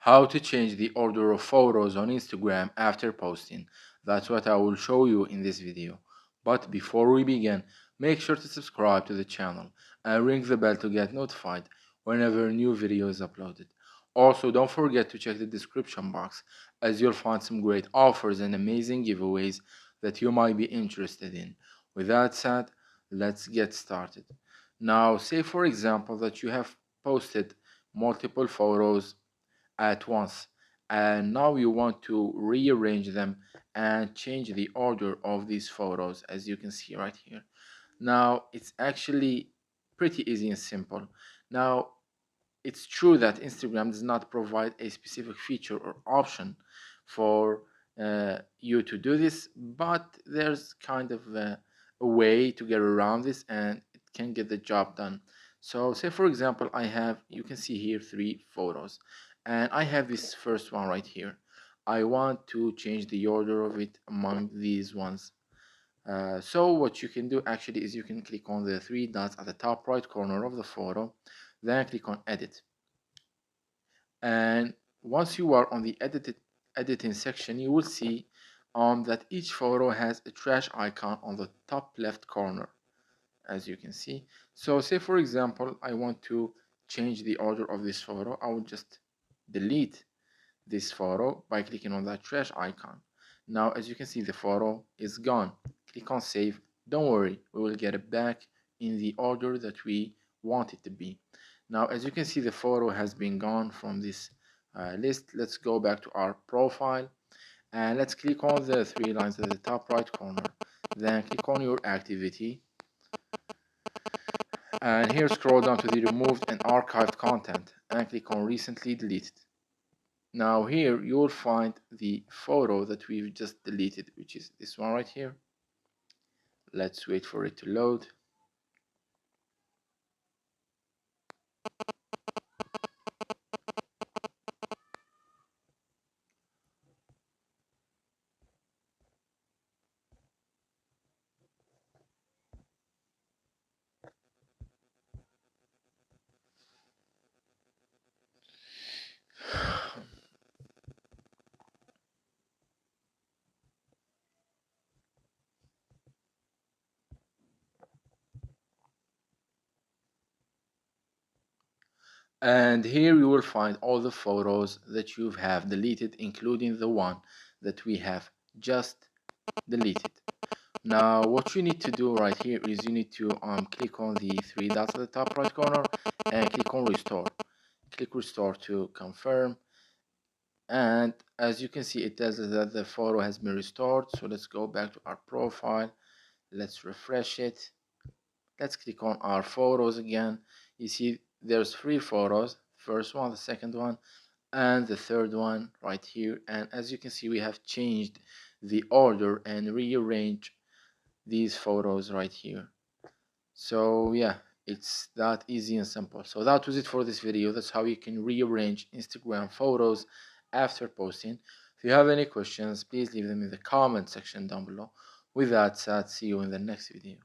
How to change the order of photos on Instagram after posting. That's what I will show you in this video. But before we begin, make sure to subscribe to the channel and ring the bell to get notified whenever a new video is uploaded. Also, don't forget to check the description box as you'll find some great offers and amazing giveaways that you might be interested in. With that said, let's get started. Now, say for example that you have posted multiple photos at once, and now you want to rearrange them and change the order of these photos, as you can see right here. Now it's actually pretty easy and simple. Now it's true that Instagram does not provide a specific feature or option for you to do this, but there's kind of a way to get around this and it can get the job done. So say for example I have, you can see here, three photos, and I have this first one right here. I want to change the order of it among these ones. So what you can do actually is you can click on the three dots at the top right corner of the photo, then click on edit. And once you are on the editing section, you will see that each photo has a trash icon on the top left corner, as you can see. So say for example I want to change the order of this photo. I will just delete this photo by clicking on that trash icon. Now as you can see, the photo is gone. Click on save. Don't worry, we will get it back in the order that we want it to be. Now as you can see, the photo has been gone from this list. Let's go back to our profile and let's click on the three lines at the top right corner, then click on your activity, and here scroll down to the removed and archived content and click on recently deleted. Now here you will find the photo that we've just deleted, which is this one right here. Let's wait for it to load. And here you will find all the photos that you have deleted, including the one that we have just deleted. Now what you need to do right here is you need to click on the three dots at the top right corner and click on restore. Click restore to confirm, and as you can see it tells us that the photo has been restored. So let's go back to our profile, let's refresh it, let's click on our photos again. You see there's three photos, first one, the second one, and the third one right here. And as you can see, we have changed the order and rearranged these photos right here. So yeah, it's that easy and simple. So that was it for this video. That's how you can rearrange Instagram photos after posting. If you have any questions, please leave them in the comment section down below. With that said, see you in the next video.